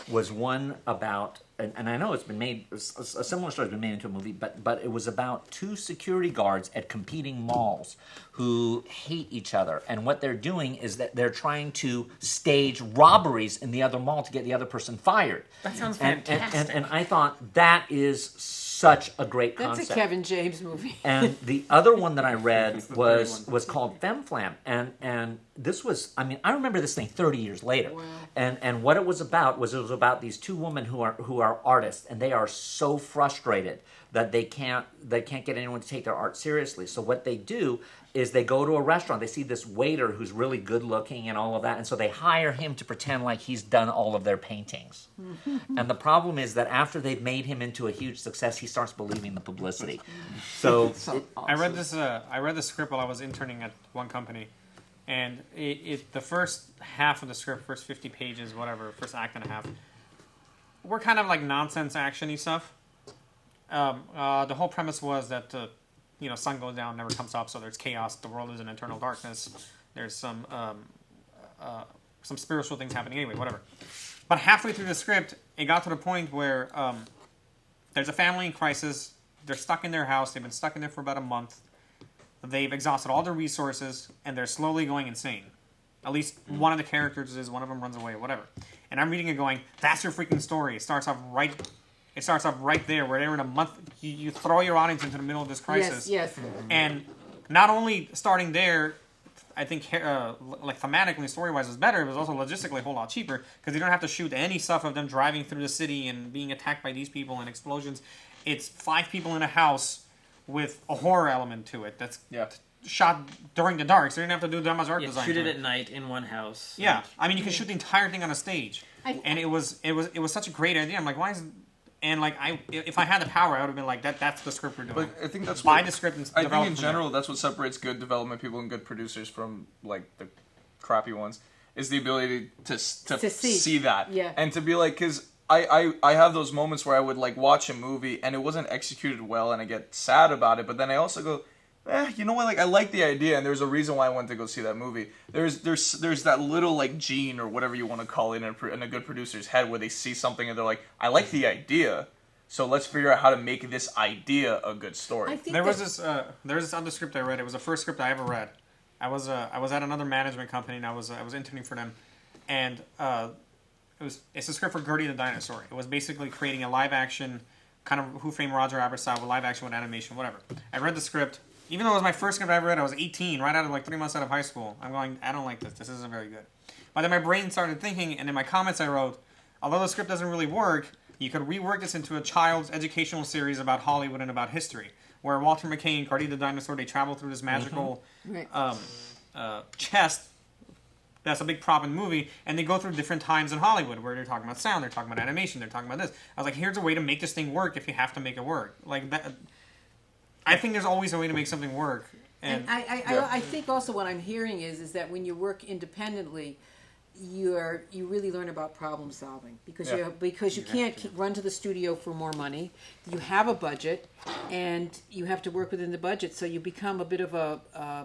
was one about, and I know it's been made, a similar story has been made into a movie, but it was about two security guards at competing malls who hate each other. And what they're doing is that they're trying to stage robberies in the other mall to get the other person fired. That sounds And fantastic. I thought that is such a great That's concept. a Kevin James movie. And the other one that I read the was called Femme Flam, and this was, I mean, I remember this thing 30 years later. Wow. And what it was about these two women who are artists, and they are so frustrated that they can't get anyone to take their art seriously. So what they do is they go to a restaurant, they see this waiter who's really good looking and all of that, and so they hire him to pretend like he's done all of their paintings. And the problem is that after they've made him into a huge success, he starts believing the publicity. So I read this. I read the script while I was interning at one company, and the first half of the script, first 50 pages, whatever, first act and a half, were kind of like nonsense actiony stuff. The whole premise was that sun goes down, never comes up, so there's chaos. The world is in eternal darkness. There's some spiritual things happening. Anyway, whatever. But halfway through the script, it got to the point where there's a family in crisis. They're stuck in their house. They've been stuck in there for about a month. They've exhausted all their resources, and they're slowly going insane. At least one of the characters is. One of them runs away, whatever. And I'm reading it going, that's your freaking story. It starts off right there, where they're in a month. You throw your audience into the middle of this crisis. Yes. And not only starting there, I think like thematically, story-wise, is better. It was also logistically a whole lot cheaper because you don't have to shoot any stuff of them driving through the city and being attacked by these people and explosions. It's 5 people in a house with a horror element to it. That's shot during the dark, so you didn't have to do that much art design. Shoot to it at night in one house. Yeah, I mean, you can shoot the entire thing on a stage, and it was such a great idea. I'm like, why is and like if I had the power, I would have been like, that's the script we're doing. But I think that's buy the script and I develop think in from there. general that's what separates good development people and good producers from like the crappy ones is the ability to see that and to be like, because I have those moments where I would like watch a movie and it wasn't executed well and I get sad about it, but then I also go, you know what? Like I like the idea, and there's a reason why I went to go see that movie. There's that little like gene or whatever you want to call it in a good producer's head where they see something and they're like, I like the idea, so let's figure out how to make this idea a good story. There was this other script I read. It was the first script I ever read. I was at another management company and I was interning for them, and it's a script for Gertie the Dinosaur. It was basically creating a live action kind of Who Framed Roger Rabbit style with live action with animation, whatever. I read the script. Even though it was my first script I ever read, I was 18, right out of like 3 months out of high school. I'm going, I don't like this. This isn't very good. But then my brain started thinking, and in my comments I wrote, although the script doesn't really work, you could rework this into a child's educational series about Hollywood and about history, where Walter McKay and Gertie the Dinosaur, they travel through this magical chest. That's a big prop in the movie, and they go through different times in Hollywood where they're talking about sound, they're talking about animation, they're talking about this. I was like, here's a way to make this thing work if you have to make it work. Like that. I think there's always a way to make something work. And I think also what I'm hearing is that when you work independently, you really learn about problem solving because you can't run to the studio for more money. You have a budget, and you have to work within the budget, so you become a bit of a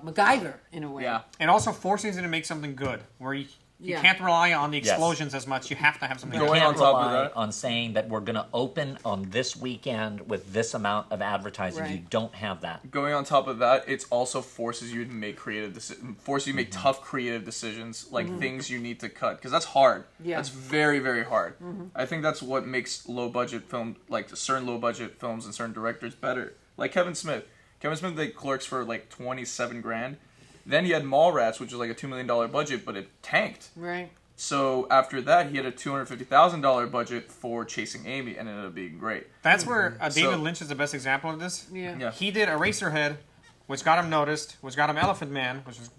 MacGyver in a way. Yeah, and also forces you to make something good where you can't rely on the explosions as much. You have to have something. You Going can't on top of rely that, on saying that we're going to open on this weekend with this amount of advertising. Right. You don't have that. Going on top of that, it also forces you to make forces you to make tough creative decisions, like things you need to cut, because that's hard. Yeah. That's very, very hard. I think that's what makes low budget film, like certain low budget films and certain directors better. Like Kevin Smith. Kevin Smith did Clerks for like $27,000. Then he had Mallrats, which was like a $2 million budget, but it tanked. Right. So after that, he had a $250,000 budget for Chasing Amy, and it ended up being great. That's where David Lynch is the best example of this. Yeah. He did Eraserhead, which got him noticed, which got him Elephant Man, which was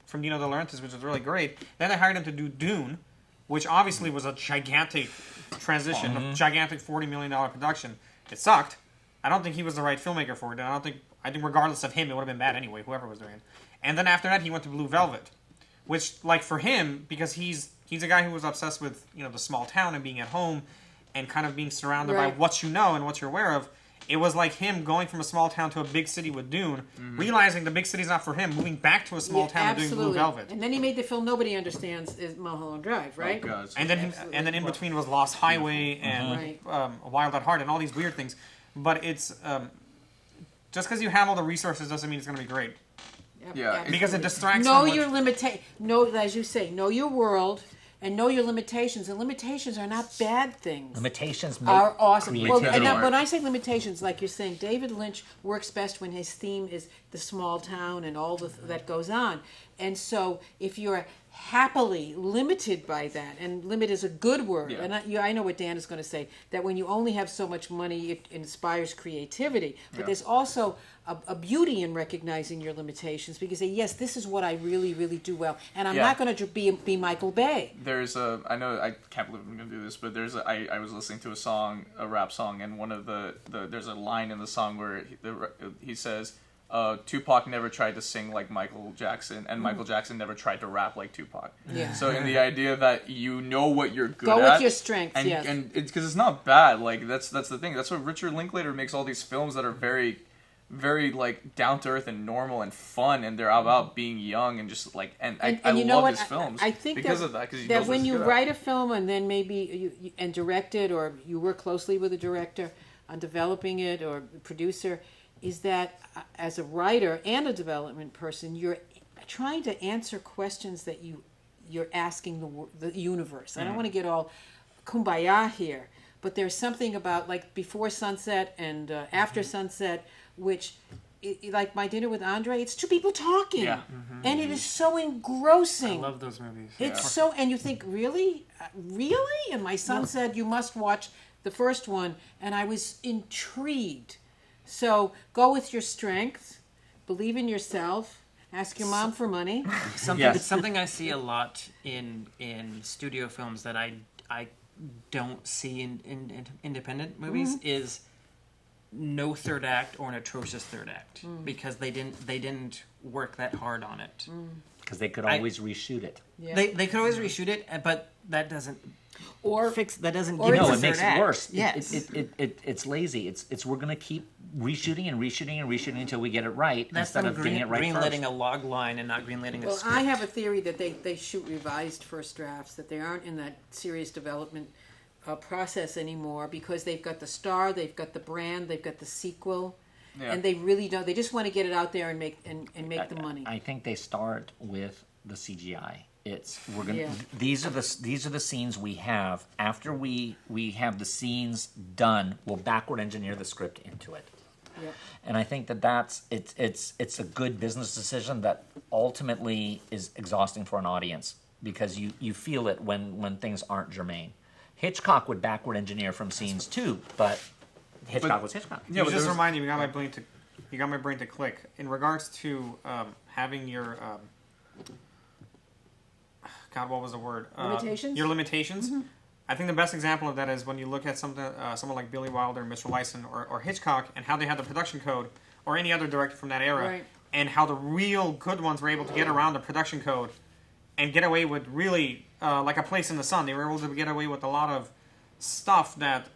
from Dino De Laurentiis, which was really great. Then they hired him to do Dune, which obviously was a gigantic transition, a gigantic $40 million production. It sucked. I don't think he was the right filmmaker for it, and I think regardless of him, it would have been bad anyway, whoever was doing it. And then after that, he went to Blue Velvet, which, like, for him, because he's a guy who was obsessed with, the small town and being at home and kind of being surrounded by what you know and what you're aware of, It was like him going from a small town to a big city with Dune, realizing the big city's not for him, moving back to a small town and doing Blue Velvet. And then he made the film nobody understands is Mulholland Drive, right? Oh, God. And then in between was Lost Highway and Wild at Heart and all these weird things. But it's just because you have all the resources doesn't mean it's going to be great. Yeah, Because it distracts Know so much. your know, as you say, know your world and know your limitations. And limitations are not bad things. Limitations make Are awesome. Well, creativity. and when I say limitations, like you're saying, David Lynch works best when his theme is the small town and all that goes on. And so if you're happily limited by that, and limit is a good word, and I know what Dan is going to say, that when you only have so much money, it inspires creativity. But there's also a beauty in recognizing your limitations, because you say, yes, this is what I really, really do well, and I'm not going to be Michael Bay. There's I know I can't believe I'm gonna do this, but I was listening to a rap song, and one of there's a line in the song where he says, Tupac never tried to sing like Michael Jackson, and Michael Jackson never tried to rap like Tupac. Yeah. So in the idea that you know what you're good Go at, with your strengths, and, yes. and it's because it's not bad. Like that's the thing. That's what Richard Linklater makes all these films that are very, very like down to earth and normal and fun, and they're about being young and just like I you know love what? his films I think because that, of that. Because that when you write a film and then maybe and direct it, or you work closely with a director on developing it, or producer, is that as a writer and a development person, you're trying to answer questions that you're asking the universe. I don't want to get all kumbaya here, but there's something about like Before Sunset and After Sunset, which, like My Dinner with Andre, it's two people talking, and it is so engrossing. I love those movies. It's so, and you think, really? Really? And my son said, you must watch the first one, and I was intrigued. So go with your strengths, believe in yourself, ask your mom for money. Something I see a lot in studio films that I don't see in independent movies is no third act or an atrocious third act, because they didn't work that hard on it. because they could always reshoot it. Yeah. They could always reshoot it, but that doesn't fix. That doesn't. or give it's it a a it makes third it act. worse. Yes. It's lazy. It's we're gonna keep reshooting and reshooting and reshooting until we get it right, That's instead them of getting it right greenletting first. a log line and not greenletting a Well, script. I have a theory that they shoot revised first drafts, that they aren't in that serious development process anymore, because they've got the star, they've got the brand, they've got the sequel, and they really don't. They just want to get it out there and make the money. I think they start with the CGI. We're gonna. Yeah. These are the scenes we have. After we have the scenes done, we'll backward engineer the script into it. Yep. And I think it's a good business decision that ultimately is exhausting for an audience, because you feel it when things aren't germane. Hitchcock would backward engineer from scenes too, but Hitchcock was Hitchcock. Yeah, You but just there's- remind me. You got my brain to click in regards to having your. God, what was the word? Limitations? Your limitations. I think the best example of that is when you look at someone like Billy Wilder, Mr. Lyson, or Hitchcock, and how they had the production code, or any other director from that era, Right. and how the real good ones were able to get around the production code and get away with really, like A Place in the Sun, they were able to get away with a lot of stuff that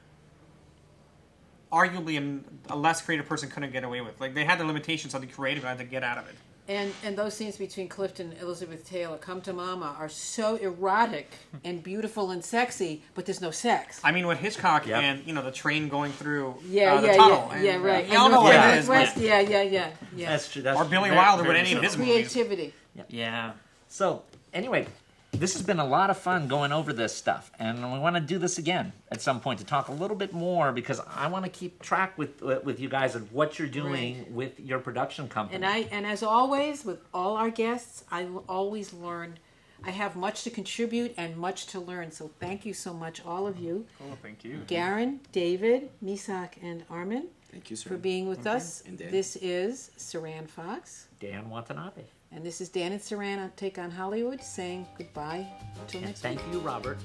arguably a less creative person couldn't get away with. Like, they had the limitations of the creative had to get out of it. And those scenes between Clifton and Elizabeth Taylor, Come to Mama, are so erotic and beautiful and sexy, but there's no sex. I mean, with Hitchcock Yep. and, the train going through The the tunnel. And, right. Y'all And know what Northwest- it is. Northwest, but- yeah. That's true. Or Billy Wilder with any of his movies. Creativity. Yeah. So anyway, this has been a lot of fun going over this stuff, and we want to do this again at some point to talk a little bit more, because I want to keep track with you guys of what you're doing with your production company. And as always, with all our guests, I always learn. I have much to contribute and much to learn. So thank you so much, all of you. Oh, thank you. Garen, David, Missak, and Armen, Thank you, sir. for being with us. And Dan. This is Saran Fox. Dan Watanabe. And this is Dan and Saran on Take on Hollywood saying goodbye until And next week. thank you, Robert.